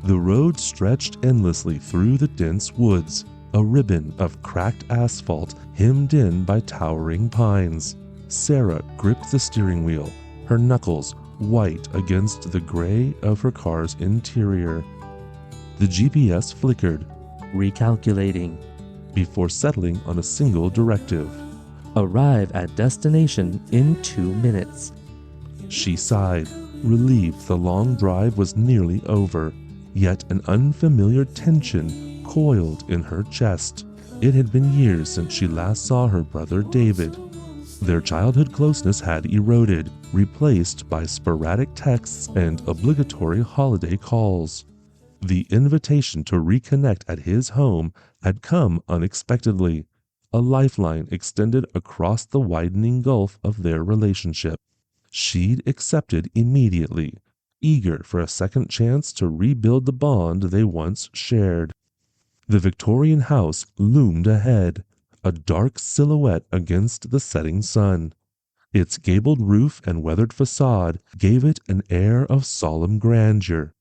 The road stretched endlessly through the dense woods, a ribbon of cracked asphalt hemmed in by towering pines. Sarah gripped the steering wheel, her knuckles white against the gray of her car's interior. The GPS flickered, Recalculating. before settling on a single directive. Arrive at destination in 2 minutes. She sighed, relieved the long drive was nearly over, yet an unfamiliar tension coiled in her chest. It had been years since she last saw her brother David. Their childhood closeness had eroded, replaced by sporadic texts and obligatory holiday calls. The invitation to reconnect at his home had come unexpectedly, a lifeline extended across the widening gulf of their relationship. She'd accepted immediately, eager for a second chance to rebuild the bond they once shared. The Victorian house loomed ahead, a dark silhouette against the setting sun. Its gabled roof and weathered facade gave it an air of solemn grandeur.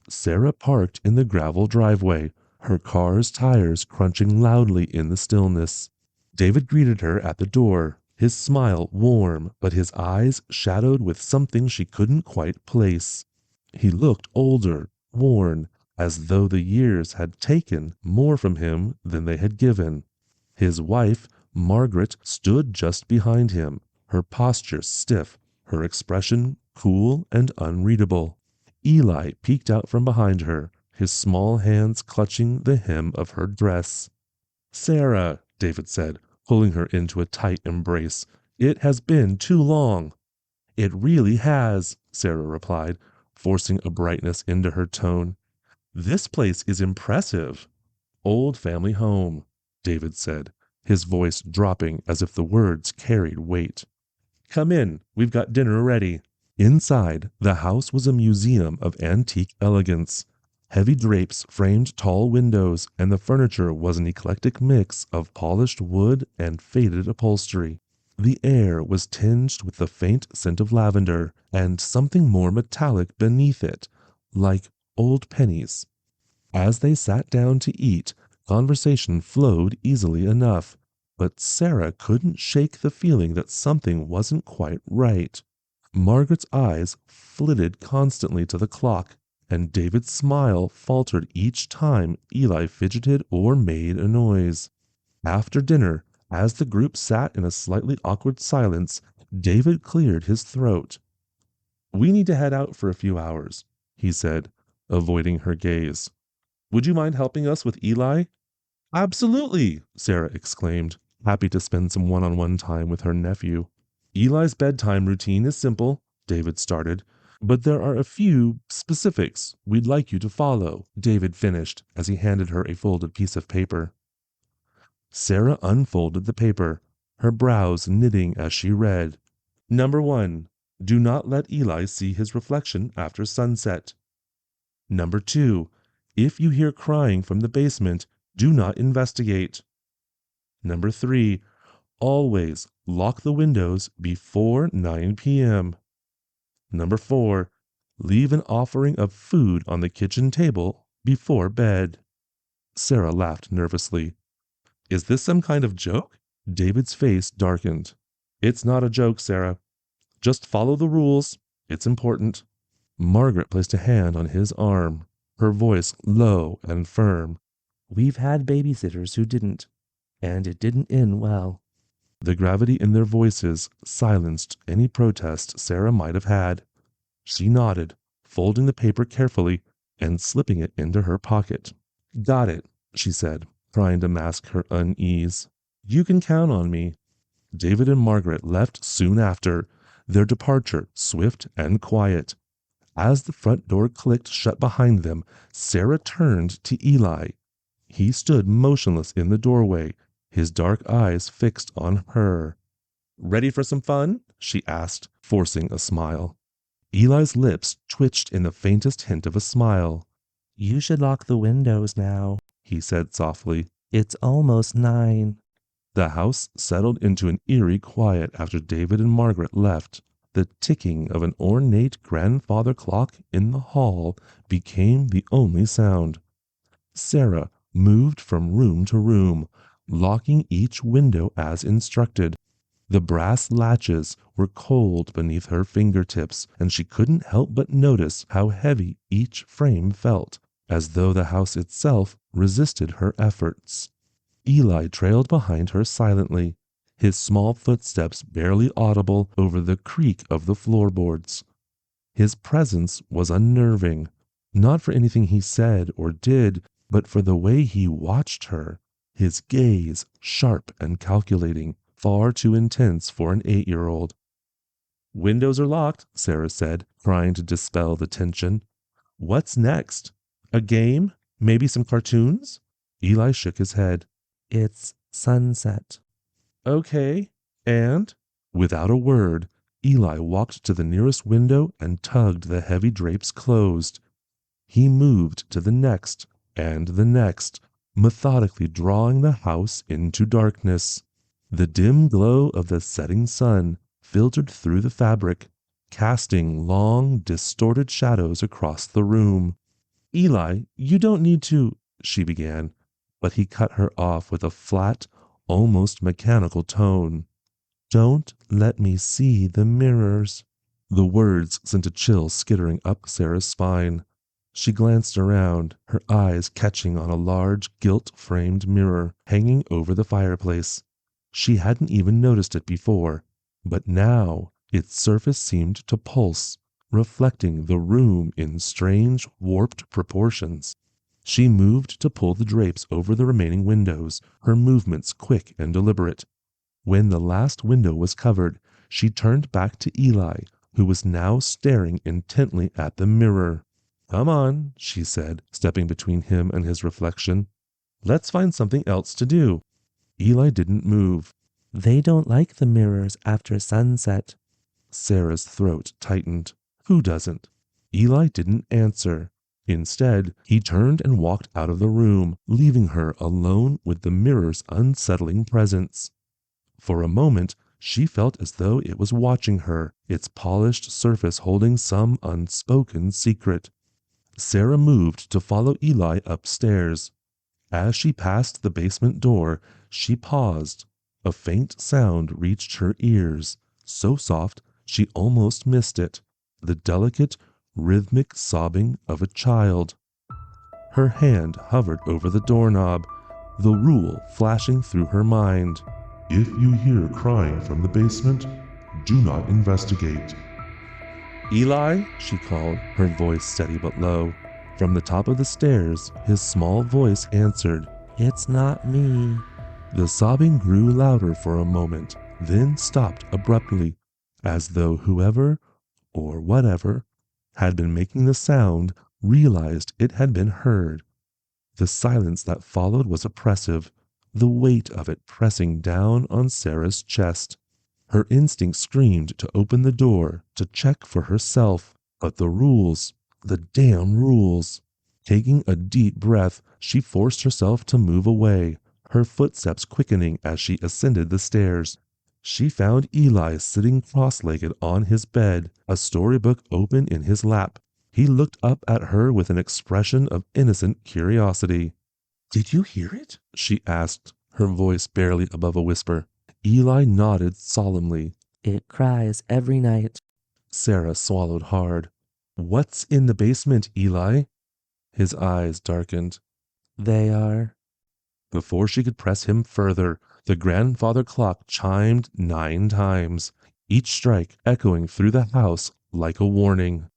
Sarah parked in the gravel driveway, her car's tires crunching loudly in the stillness. David greeted her at the door, his smile warm, but his eyes shadowed with something she couldn't quite place. He looked older, worn, as though the years had taken more from him than they had given. His wife, Margaret, stood just behind him, her posture stiff, her expression cool and unreadable. Eli peeked out from behind her, his small hands clutching the hem of her dress. "Sarah," David said, pulling her into a tight embrace, "it has been too long." "It really has," Sarah replied, forcing a brightness into her tone. "This place is impressive." "Old family home," David said, his voice dropping as if the words carried weight. "Come in, we've got dinner ready." Inside, the house was a museum of antique elegance. Heavy drapes framed tall windows, and the furniture was an eclectic mix of polished wood and faded upholstery. The air was tinged with the faint scent of lavender, and something more metallic beneath it, like old pennies. As they sat down to eat, conversation flowed easily enough, but Sarah couldn't shake the feeling that something wasn't quite right. Margaret's eyes flitted constantly to the clock, and David's smile faltered each time Eli fidgeted or made a noise. After dinner, as the group sat in a slightly awkward silence, David cleared his throat. "We need to head out for a few hours," he said, avoiding her gaze. "Would you mind helping us with Eli?" "Absolutely," Sarah exclaimed, happy to spend some one-on-one time with her nephew. "Eli's bedtime routine is simple," David started, "but there are a few specifics we'd like you to follow," David finished as he handed her a folded piece of paper. Sarah unfolded the paper, her brows knitting as she read. "Number 1. Do not let Eli see his reflection after sunset. Number 2. If you hear crying from the basement, do not investigate. Number 3. Always lock the windows before 9 p.m. Number 4. Leave an offering of food on the kitchen table before bed." Sarah laughed nervously. "Is this some kind of joke?" David's face darkened. "It's not a joke, Sarah. Just follow the rules. It's important." Margaret placed a hand on his arm, her voice low and firm. "We've had babysitters who didn't, and it didn't end well." The gravity in their voices silenced any protest Sarah might have had. She nodded, folding the paper carefully and slipping it into her pocket. "Got it," she said, trying to mask her unease. "You can count on me." David and Margaret left soon after, their departure swift and quiet. As the front door clicked shut behind them, Sarah turned to Eli. He stood motionless in the doorway, his dark eyes fixed on her. "Ready for some fun?" she asked, forcing a smile. Eli's lips twitched in the faintest hint of a smile. "You should lock the windows now," he said softly. "It's almost 9. The house settled into an eerie quiet after David and Margaret left, The ticking of an ornate grandfather clock in the hall became the only sound. Sarah moved from room to room, locking each window as instructed. The brass latches were cold beneath her fingertips, and she couldn't help but notice how heavy each frame felt, as though the house itself resisted her efforts. Eli trailed behind her silently, his small footsteps barely audible over the creak of the floorboards. His presence was unnerving, not for anything he said or did, but for the way he watched her, his gaze sharp and calculating, far too intense for an 8-year-old. "Windows are locked," Sarah said, trying to dispel the tension. "What's next? A game? Maybe some cartoons?" Eli shook his head. It's sunset. "Okay, and?" Without a word, Eli walked to the nearest window and tugged the heavy drapes closed. He moved to the next and the next, methodically drawing the house into darkness. The dim glow of the setting sun filtered through the fabric, casting long, distorted shadows across the room. "Eli, you don't need to," she began, but he cut her off with a flat, almost mechanical tone. "Don't let me see the mirrors." The words sent a chill skittering up Sarah's spine. She glanced around, her eyes catching on a large gilt-framed mirror hanging over the fireplace. She hadn't even noticed it before, but now its surface seemed to pulse, reflecting the room in strange, warped proportions. She moved to pull the drapes over the remaining windows, her movements quick and deliberate. When the last window was covered, she turned back to Eli, who was now staring intently at the mirror. "Come on," she said, stepping between him and his reflection. "Let's find something else to do." Eli didn't move. They don't like the mirrors after sunset. Sarah's throat tightened. Who doesn't? Eli didn't answer. Instead, he turned and walked out of the room, leaving her alone with the mirror's unsettling presence. For a moment, she felt as though it was watching her, its polished surface holding some unspoken secret. Sarah moved to follow Eli upstairs. As she passed the basement door, she paused. A faint sound reached her ears, so soft she almost missed it, the delicate, rhythmic sobbing of a child. Her hand hovered over the doorknob, the rule flashing through her mind. "If you hear crying from the basement, do not investigate." "Eli," she called, her voice steady but low. From the top of the stairs, his small voice answered, It's not me. The sobbing grew louder for a moment, then stopped abruptly, as though whoever, or whatever, had been making the sound realized it had been heard. The silence that followed was oppressive, the weight of it pressing down on Sarah's chest. Her instinct screamed to open the door, to check for herself, but the rules, the damn rules. Taking a deep breath, she forced herself to move away, her footsteps quickening as she ascended the stairs. She found Eli sitting cross-legged on his bed, a storybook open in his lap. He looked up at her with an expression of innocent curiosity. "Did you hear it?" she asked, her voice barely above a whisper. Eli nodded solemnly. It cries every night. Sarah swallowed hard. "What's in the basement, Eli?" His eyes darkened. They are. Before she could press him further, the grandfather clock chimed 9 times, each strike echoing through the house like a warning.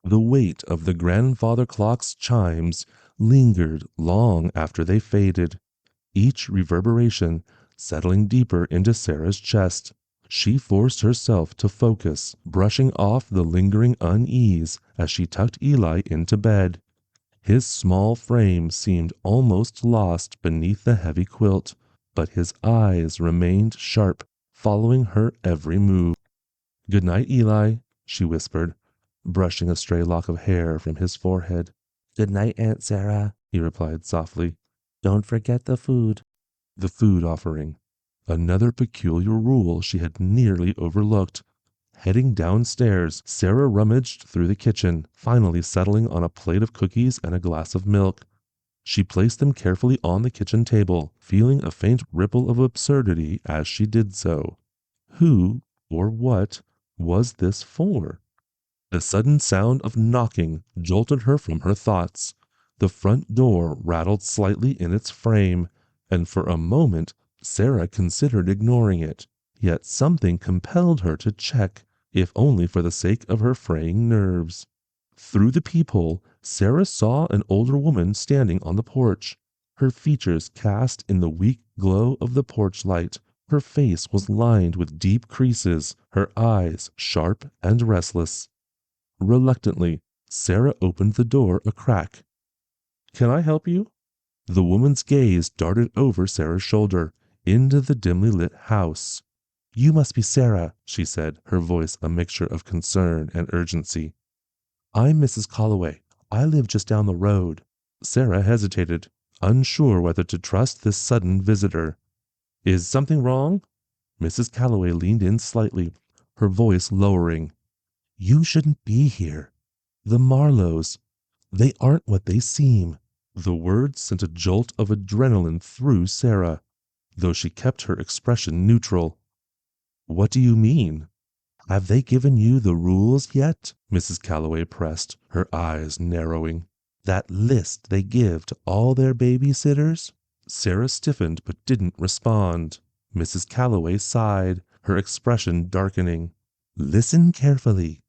The weight of the grandfather clock's chimes lingered long after they faded, each reverberation settling deeper into Sarah's chest. She forced herself to focus, brushing off the lingering unease as she tucked Eli into bed. His small frame seemed almost lost beneath the heavy quilt, but his eyes remained sharp, following her every move. "Good night, Eli," she whispered, brushing a stray lock of hair from his forehead. Good night, Aunt Sarah, He replied softly. Don't forget the food. The food offering. Another peculiar rule she had nearly overlooked. Heading downstairs, Sarah rummaged through the kitchen, finally settling on a plate of cookies and a glass of milk. She placed them carefully on the kitchen table, feeling a faint ripple of absurdity as she did so. Who, or what, was this for? The sudden sound of knocking jolted her from her thoughts. The front door rattled slightly in its frame, and for a moment Sarah considered ignoring it, yet something compelled her to check, if only for the sake of her fraying nerves. Through the peephole, Sarah saw an older woman standing on the porch, her features cast in the weak glow of the porch light. Her face was lined with deep creases, her eyes sharp and restless. Reluctantly, Sarah opened the door a crack. "Can I help you?" The woman's gaze darted over Sarah's shoulder, into the dimly lit house. "You must be Sarah," she said, her voice a mixture of concern and urgency. "I'm Mrs. Calloway. I live just down the road." Sarah hesitated, unsure whether to trust this sudden visitor. "Is something wrong?" Mrs. Calloway leaned in slightly, her voice lowering. "You shouldn't be here. The Marlowes, they aren't what they seem." The words sent a jolt of adrenaline through Sarah, though she kept her expression neutral. "What do you mean?" "Have they given you the rules yet?" Mrs. Calloway pressed, her eyes narrowing. "That list they give to all their babysitters?" Sarah stiffened but didn't respond. Mrs. Calloway sighed, her expression darkening. "Listen carefully.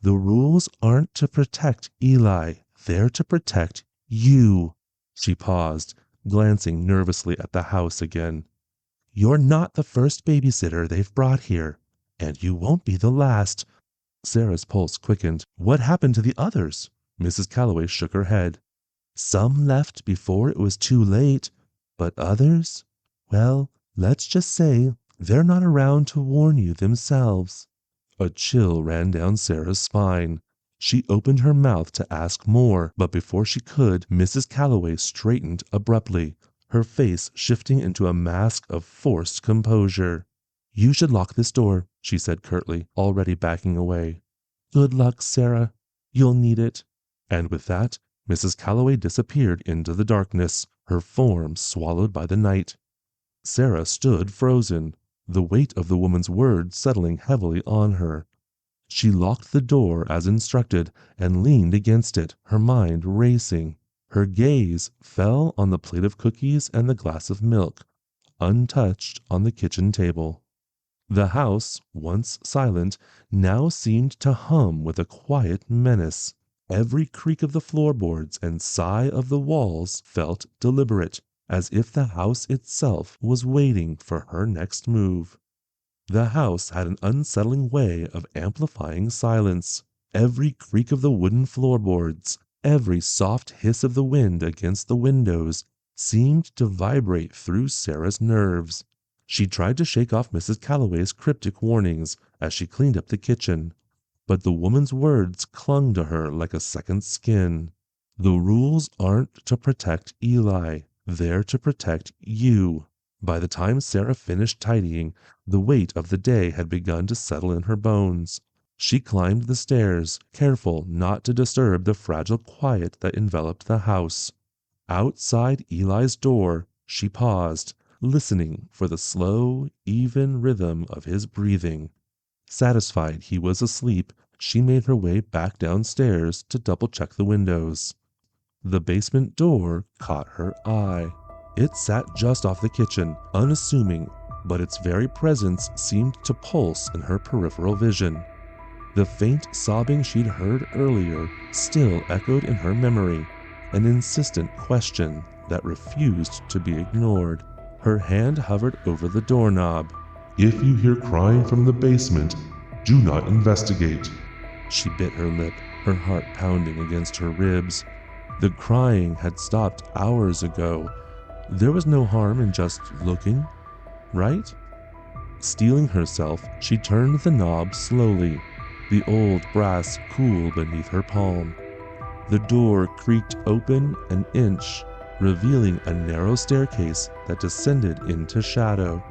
The rules aren't to protect Eli, they're to protect you." She paused, glancing nervously at the house again. "You're not the first babysitter they've brought here, and you won't be the last." Sarah's pulse quickened. "What happened to the others?" Mrs. Calloway shook her head. "Some left before it was too late, but others, well, let's just say they're not around to warn you themselves." A chill ran down Sarah's spine. She opened her mouth to ask more, but before she could, Mrs. Calloway straightened abruptly, her face shifting into a mask of forced composure. "You should lock this door," she said curtly, already backing away. "Good luck, Sarah. You'll need it." And with that, Mrs. Calloway disappeared into the darkness, her form swallowed by the night. Sarah stood frozen, the weight of the woman's words settling heavily on her. She locked the door as instructed and leaned against it, her mind racing. Her gaze fell on the plate of cookies and the glass of milk, untouched on the kitchen table. The house, once silent, now seemed to hum with a quiet menace. Every creak of the floorboards and sigh of the walls felt deliberate, as if the house itself was waiting for her next move. The house had an unsettling way of amplifying silence. Every creak of the wooden floorboards, every soft hiss of the wind against the windows seemed to vibrate through Sarah's nerves. She tried to shake off Mrs. Calloway's cryptic warnings as she cleaned up the kitchen, but the woman's words clung to her like a second skin. The rules aren't to protect Eli, they're to protect you. By the time Sarah finished tidying, the weight of the day had begun to settle in her bones. She climbed the stairs, careful not to disturb the fragile quiet that enveloped the house. Outside Eli's door, she paused, listening for the slow, even rhythm of his breathing. Satisfied he was asleep, she made her way back downstairs to double-check the windows. The basement door caught her eye. It sat just off the kitchen, unassuming, but its very presence seemed to pulse in her peripheral vision. The faint sobbing she'd heard earlier still echoed in her memory, an insistent question that refused to be ignored. Her hand hovered over the doorknob. "If you hear crying from the basement, do not investigate." She bit her lip, her heart pounding against her ribs. The crying had stopped hours ago. There was no harm in just looking, right? Steeling herself, she turned the knob slowly, the old brass cool beneath her palm. The door creaked open an inch, revealing a narrow staircase that descended into shadow.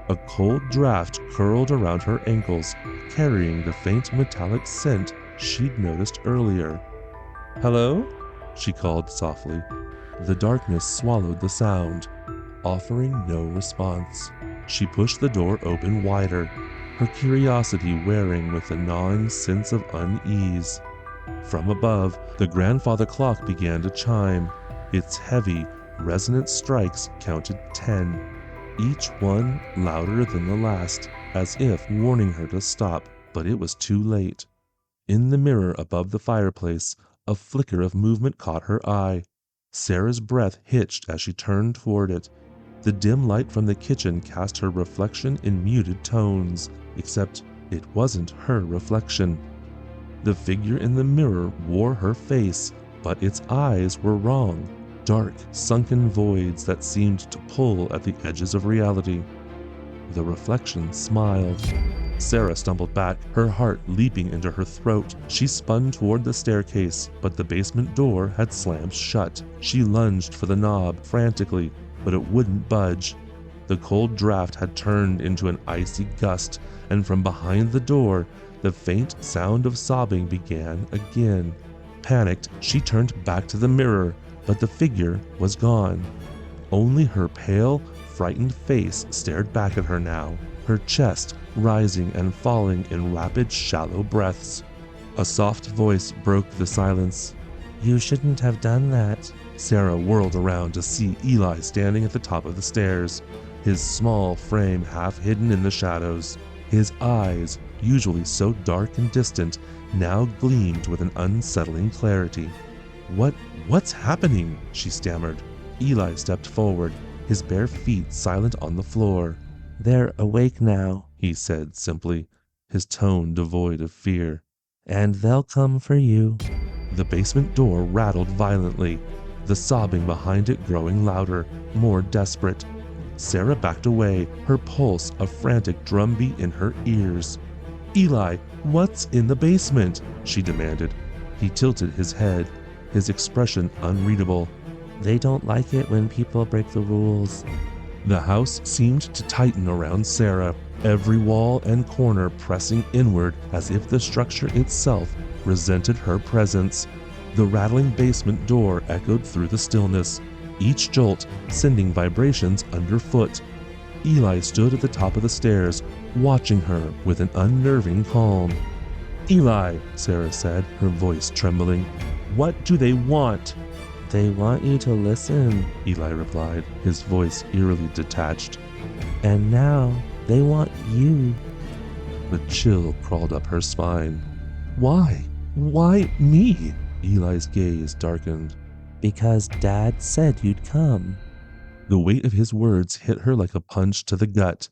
A cold draft curled around her ankles, carrying the faint metallic scent she'd noticed earlier. "Hello?" she called softly. The darkness swallowed the sound, offering no response. She pushed the door open wider, her curiosity wearing with a gnawing sense of unease. From above, the grandfather clock began to chime. Its heavy, resonant strikes counted 10, each one louder than the last, as if warning her to stop, but it was too late. In the mirror above the fireplace, a flicker of movement caught her eye. Sarah's breath hitched as she turned toward it. The dim light from the kitchen cast her reflection in muted tones, except it wasn't her reflection. The figure in the mirror wore her face, but its eyes were wrong, dark, sunken voids that seemed to pull at the edges of reality. The reflection smiled. Sarah stumbled back, her heart leaping into her throat. She spun toward the staircase, but the basement door had slammed shut. She lunged for the knob frantically, but it wouldn't budge. The cold draft had turned into an icy gust, and from behind the door, the faint sound of sobbing began again. Panicked, she turned back to the mirror, but the figure was gone. Only her pale, frightened face stared back at her now, her chest rising and falling in rapid, shallow breaths. A soft voice broke the silence. "You shouldn't have done that." Sarah whirled around to see Eli standing at the top of the stairs, his small frame half hidden in the shadows. His eyes, usually so dark and distant, now gleamed with an unsettling clarity. What's happening?" she stammered. Eli stepped forward, his bare feet silent on the floor. "They're awake now," he said simply, his tone devoid of fear. "And they'll come for you." The basement door rattled violently, the sobbing behind it growing louder, more desperate. Sarah backed away, her pulse a frantic drumbeat in her ears. "Eli, what's in the basement?" she demanded. He tilted his head, his expression unreadable. "They don't like it when people break the rules." The house seemed to tighten around Sarah, every wall and corner pressing inward as if the structure itself resented her presence. The rattling basement door echoed through the stillness, each jolt sending vibrations underfoot. Eli stood at the top of the stairs, watching her with an unnerving calm. "Eli," Sarah said, her voice trembling, "what do they want?" "They want you to listen," Eli replied, his voice eerily detached. "And now they want you." A chill crawled up her spine. "Why? Why me?" Eli's gaze darkened. "Because Dad said you'd come." The weight of his words hit her like a punch to the gut.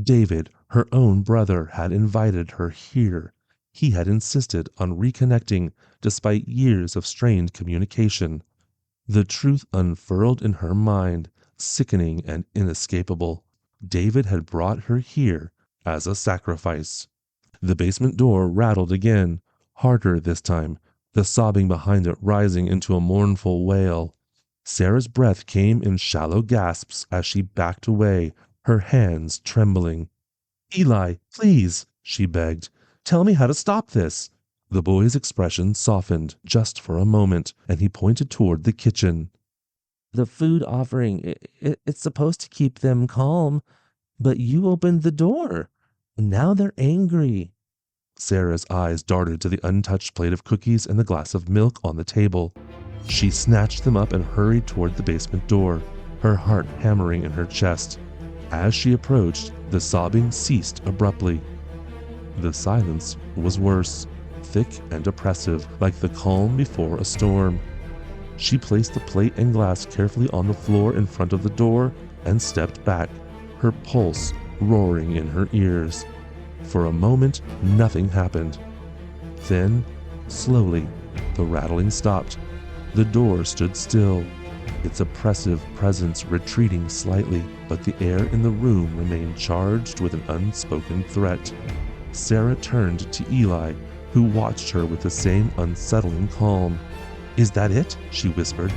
David, her own brother, had invited her here. He had insisted on reconnecting despite years of strained communication. The truth unfurled in her mind, sickening and inescapable. David had brought her here as a sacrifice. The basement door rattled again, harder this time, the sobbing behind it rising into a mournful wail. Sarah's breath came in shallow gasps as she backed away, her hands trembling. "Eli, please," she begged, "tell me how to stop this." The boy's expression softened just for a moment, and he pointed toward the kitchen. "The food offering, it's supposed to keep them calm, but you opened the door. Now they're angry." Sarah's eyes darted to the untouched plate of cookies and the glass of milk on the table. She snatched them up and hurried toward the basement door, her heart hammering in her chest. As she approached, the sobbing ceased abruptly. The silence was worse, thick and oppressive, like the calm before a storm. She placed the plate and glass carefully on the floor in front of the door and stepped back, her pulse roaring in her ears. For a moment, nothing happened. Then, slowly, the rattling stopped. The door stood still, its oppressive presence retreating slightly, but the air in the room remained charged with an unspoken threat. Sarah turned to Eli, who watched her with the same unsettling calm. "Is that it?" she whispered.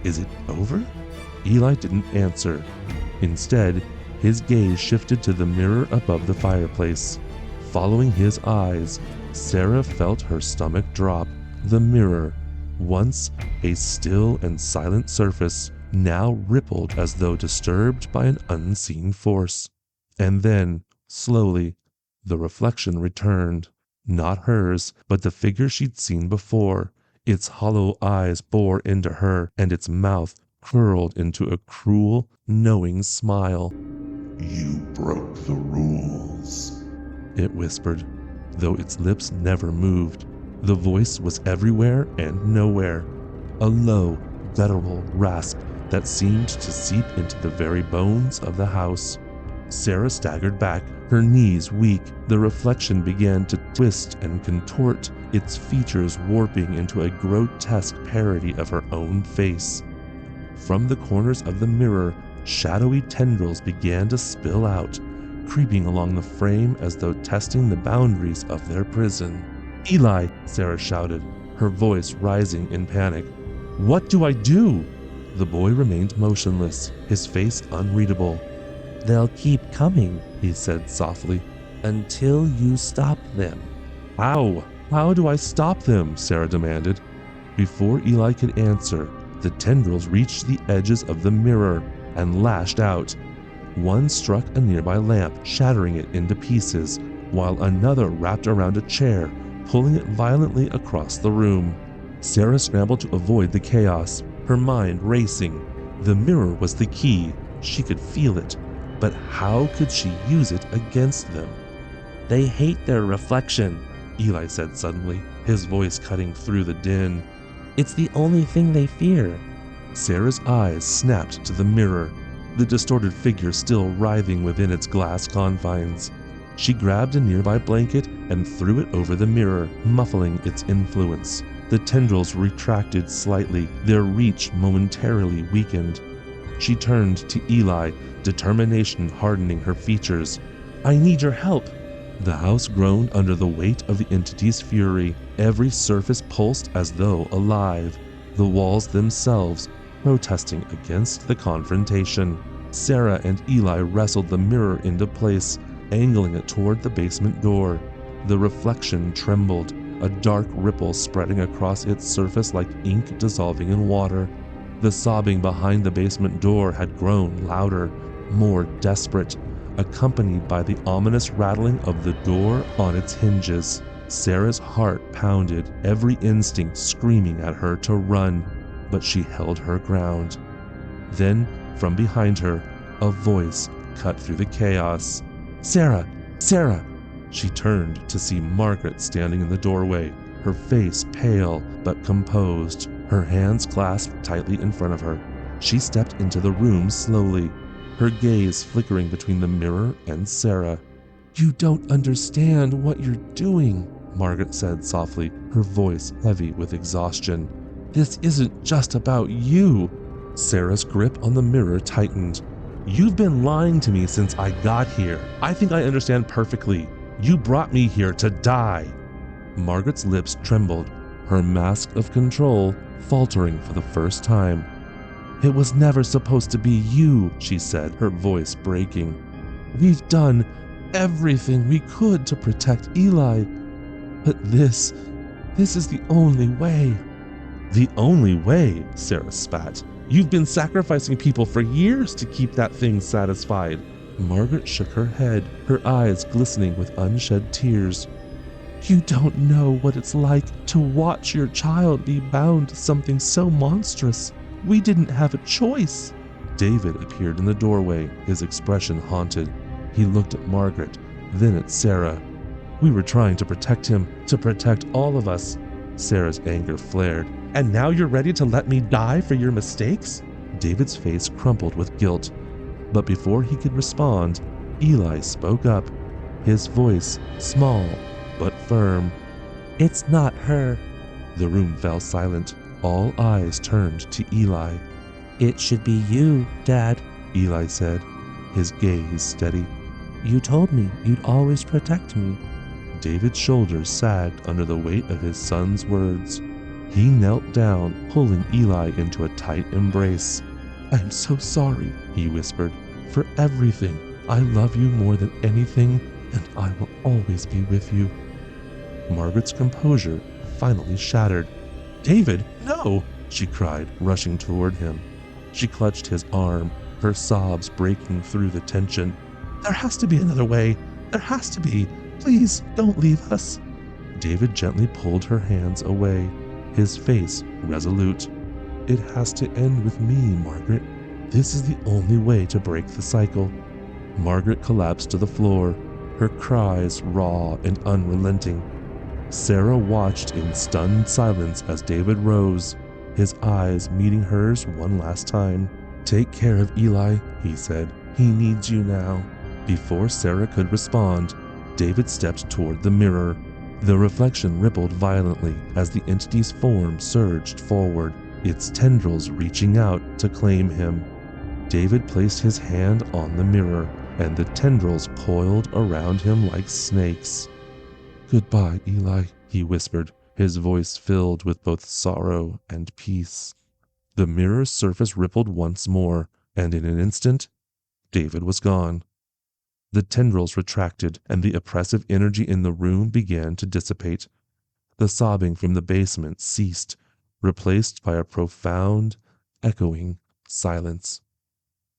"Is it over?" Eli didn't answer. Instead, His gaze shifted to the mirror above the fireplace. Following his eyes, Sarah felt her stomach drop. The mirror, once a still and silent surface, now rippled as though disturbed by an unseen force. And then, slowly, the reflection returned. Not hers, but the figure she'd seen before. Its hollow eyes bore into her, and its mouth curled into a cruel, knowing smile. You broke the rules, it whispered, though its lips never moved. The voice was everywhere and nowhere, a low, guttural rasp that seemed to seep into the very bones of the house. Sarah staggered back, her knees weak. The reflection began to twist and contort, its features warping into a grotesque parody of her own face. From the corners of the mirror, shadowy tendrils began to spill out, creeping along the frame as though testing the boundaries of their prison. "Eli!" Sarah shouted, her voice rising in panic. "What do I do?" The boy remained motionless, his face unreadable. "They'll keep coming," he said softly, "until you stop them." "How? How do I stop them?" Sarah demanded. Before Eli could answer, the tendrils reached the edges of the mirror and lashed out. One struck a nearby lamp, shattering it into pieces, while another wrapped around a chair, pulling it violently across the room. Sarah scrambled to avoid the chaos, her mind racing. The mirror was the key. She could feel it. But how could she use it against them? "They hate their reflection," Eli said suddenly, his voice cutting through the din. "It's the only thing they fear." Sarah's eyes snapped to the mirror, the distorted figure still writhing within its glass confines. She grabbed a nearby blanket and threw it over the mirror, muffling its influence. The tendrils retracted slightly, their reach momentarily weakened. She turned to Eli, determination hardening her features. "I need your help." The house groaned under the weight of the entity's fury. Every surface pulsed as though alive, the walls themselves protesting against the confrontation. Sarah and Eli wrestled the mirror into place, angling it toward the basement door. The reflection trembled, a dark ripple spreading across its surface like ink dissolving in water. The sobbing behind the basement door had grown louder, more desperate, accompanied by the ominous rattling of the door on its hinges. Sarah's heart pounded, every instinct screaming at her to run, but she held her ground. Then, from behind her, a voice cut through the chaos. "Sarah! Sarah!" She turned to see Margaret standing in the doorway, her face pale but composed, her hands clasped tightly in front of her. She stepped into the room slowly, her gaze flickering between the mirror and Sarah. "You don't understand what you're doing," Margaret said softly, her voice heavy with exhaustion. "This isn't just about you." Sarah's grip on the mirror tightened. "You've been lying to me since I got here. I think I understand perfectly. You brought me here to die." Margaret's lips trembled, her mask of control faltering for the first time. "It was never supposed to be you," she said, her voice breaking. "We've done everything we could to protect Eli, but this is the only way." "The only way?" Sarah spat. "You've been sacrificing people for years to keep that thing satisfied." Margaret shook her head, her eyes glistening with unshed tears. "You don't know what it's like to watch your child be bound to something so monstrous. We didn't have a choice." David appeared in the doorway, his expression haunted. He looked at Margaret, then at Sarah. "We were trying to protect him, to protect all of us." Sarah's anger flared. "And now you're ready to let me die for your mistakes?" David's face crumpled with guilt. But before he could respond, Eli spoke up, his voice small but firm. "It's not her." The room fell silent. All eyes turned to Eli. "It should be you, Dad," Eli said, his gaze steady. "You told me you'd always protect me." David's shoulders sagged under the weight of his son's words. He knelt down, pulling Eli into a tight embrace. "I'm so sorry," he whispered, "for everything. I love you more than anything, and I will always be with you." Margaret's composure finally shattered. "David, no!" she cried, rushing toward him. She clutched his arm, her sobs breaking through the tension. "There has to be another way. There has to be. Please, don't leave us." David gently pulled her hands away, his face resolute. "It has to end with me, Margaret. This is the only way to break the cycle." Margaret collapsed to the floor, her cries raw and unrelenting. Sarah watched in stunned silence as David rose, his eyes meeting hers one last time. "Take care of Eli," he said. "He needs you now." Before Sarah could respond, David stepped toward the mirror. The reflection rippled violently as the entity's form surged forward, its tendrils reaching out to claim him. David placed his hand on the mirror, and the tendrils coiled around him like snakes. "Goodbye, Eli," he whispered, his voice filled with both sorrow and peace. The mirror's surface rippled once more, and in an instant, David was gone. The tendrils retracted, and the oppressive energy in the room began to dissipate. The sobbing from the basement ceased, replaced by a profound, echoing silence.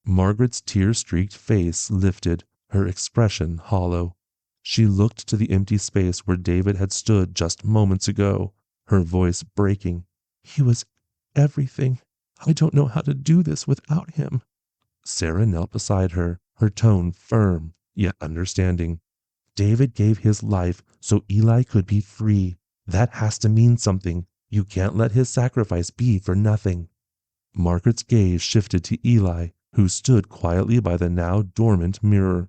Margaret's tear-streaked face lifted, her expression hollow. She looked to the empty space where David had stood just moments ago, her voice breaking. "He was everything. I don't know how to do this without him." Sarah knelt beside her, her tone firm yet understanding. "David gave his life so Eli could be free. That has to mean something. You can't let his sacrifice be for nothing." Margaret's gaze shifted to Eli, who stood quietly by the now dormant mirror.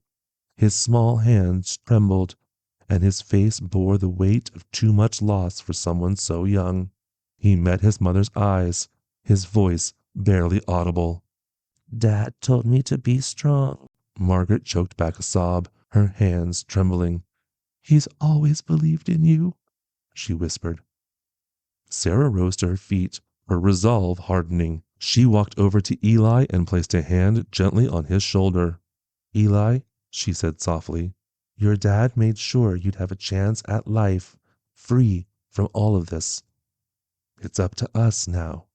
His small hands trembled, and his face bore the weight of too much loss for someone so young. He met his mother's eyes, his voice barely audible. "Dad told me to be strong." Margaret choked back a sob, her hands trembling. "He's always believed in you," she whispered. Sarah rose to her feet, her resolve hardening. She walked over to Eli and placed a hand gently on his shoulder. "Eli," she said softly, "your dad made sure you'd have a chance at life, free from all of this. It's up to us now."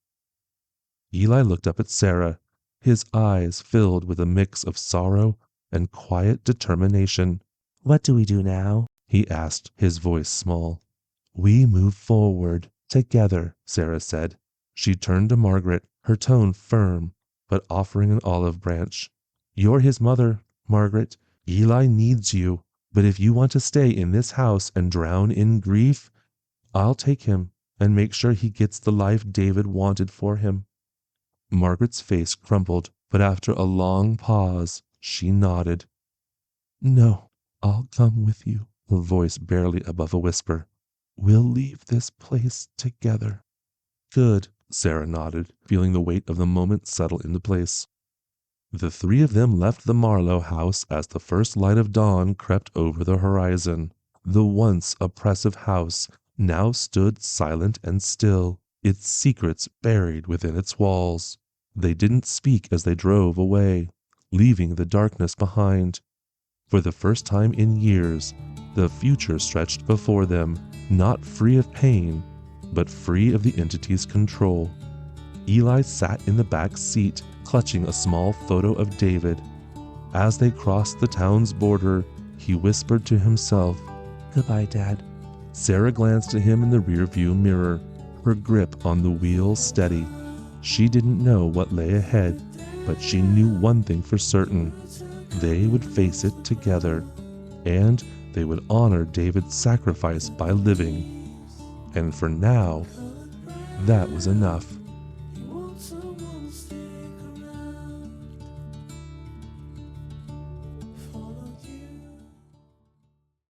Eli looked up at Sarah, his eyes filled with a mix of sorrow and quiet determination. "What do we do now?" he asked, his voice small. "We move forward, together," Sarah said. She turned to Margaret, her tone firm, but offering an olive branch. "You're his mother, Margaret. Eli needs you, but if you want to stay in this house and drown in grief, I'll take him and make sure he gets the life David wanted for him." Margaret's face crumpled, but after a long pause, she nodded. "No, I'll come with you," her voice barely above a whisper. "We'll leave this place together." "Good," Sarah nodded, feeling the weight of the moment settle into place. The three of them left the Marlowe house as the first light of dawn crept over the horizon. The once oppressive house now stood silent and still, its secrets buried within its walls. They didn't speak as they drove away, leaving the darkness behind. For the first time in years, the future stretched before them, not free of pain, but free of the entity's control. Eli sat in the back seat, clutching a small photo of David. As they crossed the town's border, he whispered to himself, "Goodbye, Dad." Sarah glanced at him in the rearview mirror, her grip on the wheel steady. She didn't know what lay ahead, but she knew one thing for certain. They would face it together, and they would honor David's sacrifice by living. And for now, that was enough.